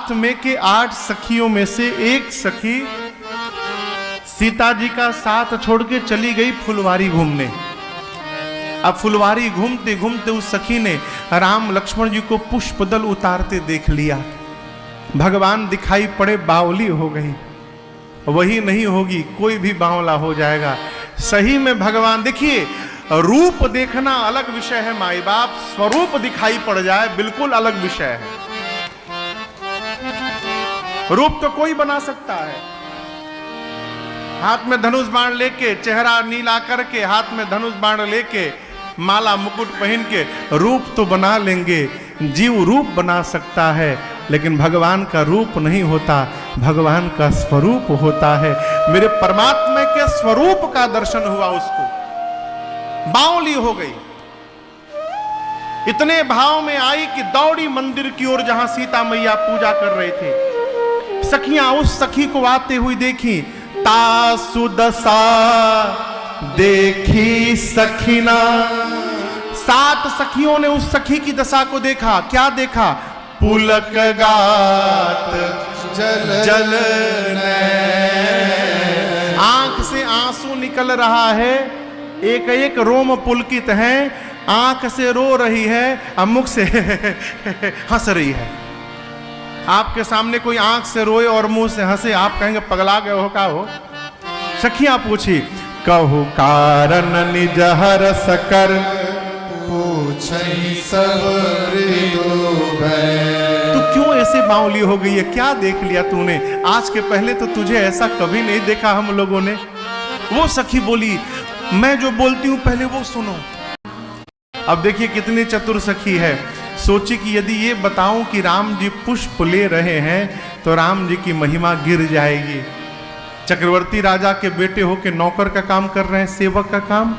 साथ में के 8 सखियों में से एक सखी सीता जी का साथ छोड़ के चली गई फुलवारी घूमने। अब फुलवारी घूमते घूमते उस सखी ने राम लक्ष्मण जी को पुष्पदल उतारते देख लिया। भगवान दिखाई पड़े, बावली हो गई। वही नहीं होगी, कोई भी बावला हो जाएगा। सही में भगवान, देखिए रूप देखना अलग विषय है माई बाप, स्वरूप दिखाई पड़ जाए बिल्कुल अलग विषय है। रूप तो कोई बना सकता है, हाथ में धनुष बाण लेके, चेहरा नीला करके, हाथ में धनुष बाण लेके, माला मुकुट पहन के रूप तो बना लेंगे, जीव रूप बना सकता है, लेकिन भगवान का रूप नहीं होता, भगवान का स्वरूप होता है। मेरे परमात्मा के स्वरूप का दर्शन हुआ, उसको बावली हो गई। इतने भाव में आई कि दौड़ी मंदिर की ओर जहां सीता मैया पूजा कर रहे थे। सखियां उस सखी को आते हुई देखी। तासु दशा देखी सखीना, 7 सखियों ने उस सखी की दशा को देखा। क्या देखा? पुलक गात जल आंख से आंसू निकल रहा है, एक एक रोम पुलकित है, आंख से रो रही है और मुख से हंस रही है। आपके सामने कोई आंख से रोए और मुंह से हंसे, आप कहेंगे पगला गए हो, का हो? सखियां पूछी, कहु कारण निज हरस कर पूछई सब तू क्यों ऐसे बावली हो गई है? क्या देख लिया तूने? आज के पहले तो तुझे ऐसा कभी नहीं देखा हम लोगों ने। वो सखी बोली, मैं जो बोलती हूं पहले वो सुनो। अब देखिए कितनी चतुर सखी है। सोची कि यदि ये बताऊं कि राम जी पुष्प ले रहे हैं तो राम जी की महिमा गिर जाएगी। चक्रवर्ती राजा के बेटे होके नौकर का काम कर रहे हैं, सेवक का काम।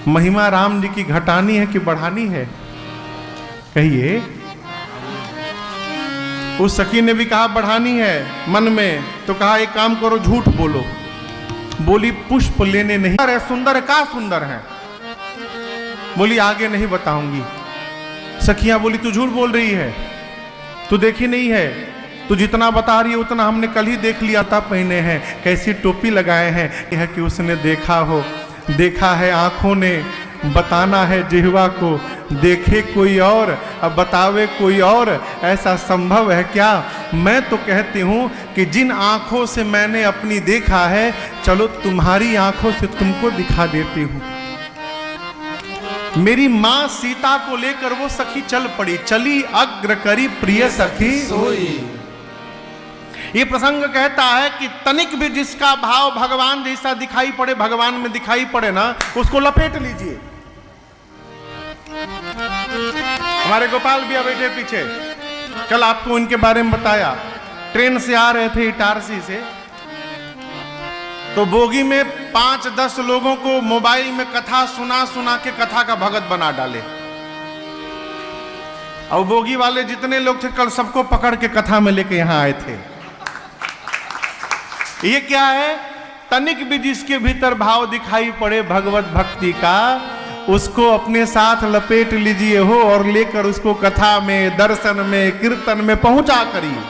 महिमा राम जी की घटानी है कि बढ़ानी है? कहिए। उस सखी ने भी कहा बढ़ानी है मन में, तो कहा एक काम करो, झूठ बोलो। बोली पुष्प लेने नहीं। अरे सुंदर है, का सुंदर है? बोली आगे नहीं बताऊंगी। सखियां बोली तू झूठ बोल रही है, तू देखी नहीं है, तू जितना बता रही है उतना हमने कल ही देख लिया था। पहने हैं, कैसी टोपी लगाए हैं, यह कि उसने देखा हो। देखा है आंखों ने, बताना है जिह्वा को। देखे कोई और अब बतावे कोई और, ऐसा संभव है क्या? मैं तो कहती हूं कि जिन आंखों से मैंने अपनी देखा है, चलो तुम्हारी आंखों से तुमको दिखा देती हूं। मेरी मां सीता को लेकर वो सखी चल पड़ी। चली अग्र करी प्रिय सखी सोई। ये प्रसंग कहता है कि तनिक भी जिसका भाव भगवान जैसा दिखाई पड़े, भगवान में दिखाई पड़े ना, उसको लपेट लीजिए। हमारे गोपाल भैया बैठे पीछे, कल आपको इनके बारे में बताया। ट्रेन से आ रहे थे इटारसी से, तो बोगी में 5-10 लोगों को मोबाइल में कथा सुना सुना के कथा का भगत बना डाले। और बोगी वाले जितने लोग थे कल सबको पकड़ के कथा में लेके यहां आए थे। ये क्या है? तनिक भी जिसके भीतर भाव दिखाई पड़े भगवत भक्ति का, उसको अपने साथ लपेट लीजिए हो और लेकर उसको कथा में, दर्शन में, कीर्तन में पहुंचा करिए।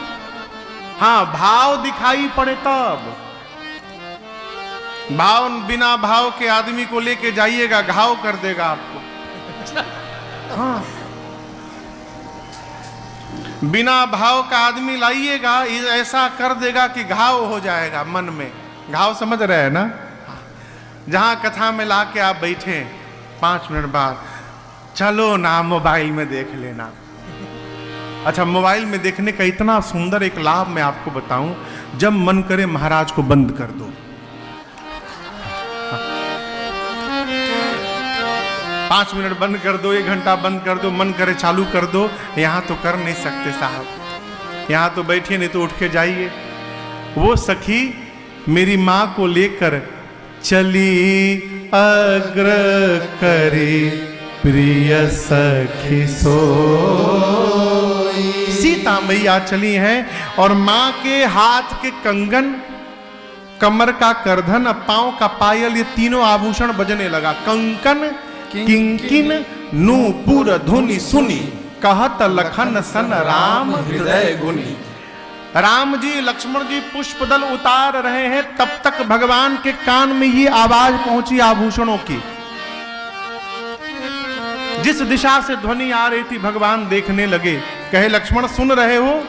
हाँ, भाव दिखाई पड़े तब। भाव बिना भाव के आदमी को लेके जाइएगा, घाव कर देगा आपको। हाँ, बिना भाव का आदमी लाइएगा, ऐसा कर देगा कि घाव हो जाएगा मन में। घाव समझ रहे हैं ना? जहां कथा में लाके आप बैठे, 5 मिनट बाद चलो ना मोबाइल में देख लेना। अच्छा, मोबाइल में देखने का इतना सुंदर एक लाभ मैं आपको बताऊं, जब मन करे महाराज को बंद कर दो। 5 मिनट बंद कर दो, 1 घंटा बंद कर दो, मन करे चालू कर दो। यहां तो कर नहीं सकते साहब, यहां तो बैठे नहीं तो उठ के जाइए। वो सखी मेरी मां को लेकर चली अग्र करी प्रिय सखी सोई। सीता मैया चली हैं और मां के हाथ के कंगन, कमर का करधन, पांव का पायल, ये तीनों आभूषण बजने लगा। कंकन किंकिन नूपुर धुनि सुनी। कहत लखन सन राम हृदय गुनी। राम जी लक्ष्मण जी पुष्पदल उतार रहे हैं, तब तक भगवान के कान में ये आवाज पहुंची आभूषणों की। जिस दिशा से ध्वनि आ रही थी भगवान देखने लगे। कहे लक्ष्मण सुन रहे हो?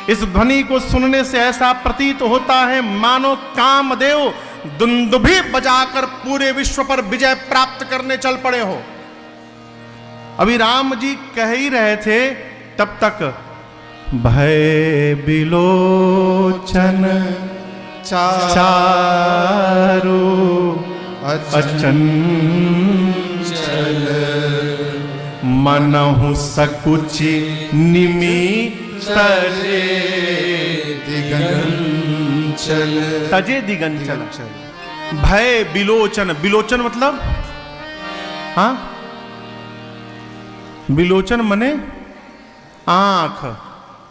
इस ध्वनि को सुनने से ऐसा प्रतीत होता है मानो कामदेव दुंदुभी बजाकर पूरे विश्व पर विजय प्राप्त करने चल पड़े हो। अभी राम जी कह ही रहे थे, तब तक भय बिलोचन चारु अचंचल मनहु सकुचि निमि तजे दिगंचल। तजे दिगंचल। भय बिलोचन। बिलोचन मतलब हाँ, बिलोचन मने आंख।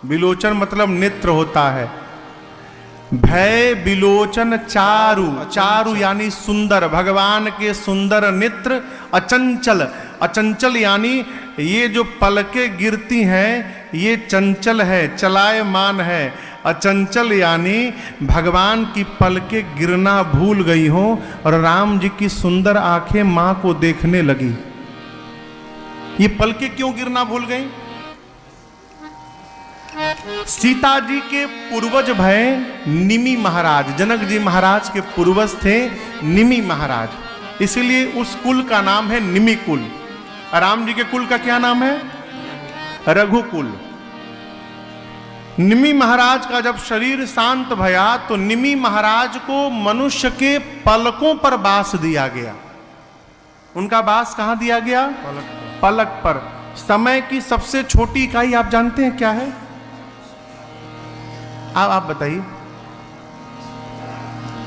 बिलोचन मतलब नेत्र होता है। भय बिलोचन चारु। चारु यानी सुंदर, भगवान के सुंदर नेत्र। अचंचल। अचंचल यानी ये जो पलकें गिरती हैं ये चंचल है, चलायमान है। अचंचल यानी भगवान की पलकें गिरना भूल गई हो और राम जी की सुंदर आंखें मां को देखने लगी। ये पलकें क्यों गिरना भूल गई? सीता जी के पूर्वज भय निमि महाराज। जनक जी महाराज के पूर्वज थे निमि महाराज, इसीलिए उस कुल का नाम है निमि कुल। राम जी के कुल का क्या नाम है? रघुकुल। निमि महाराज का जब शरीर शांत भया तो निमि महाराज को मनुष्य के पलकों पर बास दिया गया। उनका बास कहां दिया गया? पलक पर। समय की सबसे छोटी इकाई आप जानते हैं क्या है? आप बताइए।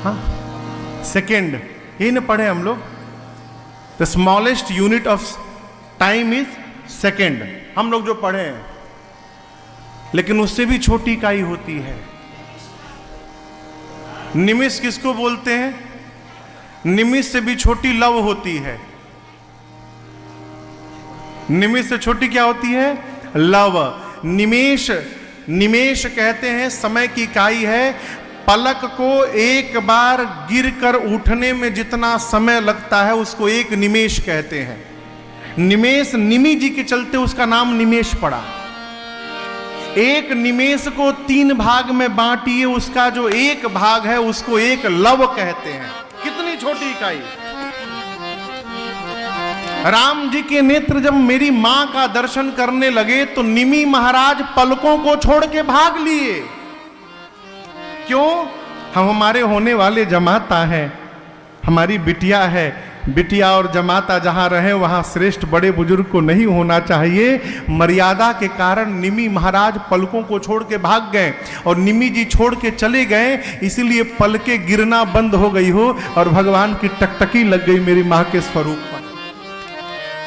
हाँ, सेकेंड। ये न पढ़े हम लोग? The smallest unit of time is second. हम लोग जो पढ़े हैं, लेकिन उससे भी छोटी इकाई होती है। निमिष किसको बोलते हैं? निमिष से भी छोटी लव होती है। निमिष से छोटी क्या होती है? लव। निमेष, निमेष कहते हैं समय की इकाई है। पलक को एक बार गिरकर उठने में जितना समय लगता है उसको एक निमेष कहते हैं। निमेष, निमि जी के चलते उसका नाम निमेष पड़ा। एक निमेष को 3 भाग में बांटिए, उसका जो एक भाग है उसको एक लव कहते हैं। कितनी छोटी इकाई। राम जी के नेत्र जब मेरी मां का दर्शन करने लगे तो निमि महाराज पलकों को छोड़ के भाग लिए। क्यों? हम हमारे होने वाले जमाता हैं, हमारी बिटिया है। बिटिया और जमाता जहां रहे वहां श्रेष्ठ बड़े बुजुर्ग को नहीं होना चाहिए। मर्यादा के कारण निमि महाराज पलकों को छोड़ के भाग गए और निमि जी छोड़ के चले गए, इसलिए पलकें गिरना बंद हो गई हो और भगवान की टकटकी लग गई मेरी मां के स्वरूप पर।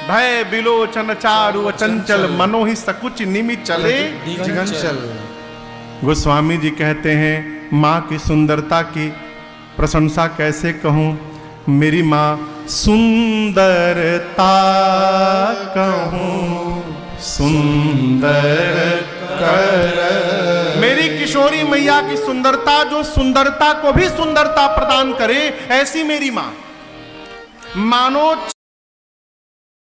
भय बिलोचन चारु अचंचल मनो ही सकुच निमि चले दिगंचल। गोस्वामी जी कहते हैं मां की सुंदरता की प्रशंसा कैसे कहूं। मेरी मां सुंदरता कहूं सुंदर कर। मेरी किशोरी मैया की सुंदरता जो सुंदरता को भी सुंदरता प्रदान करे, ऐसी मेरी मां। मानो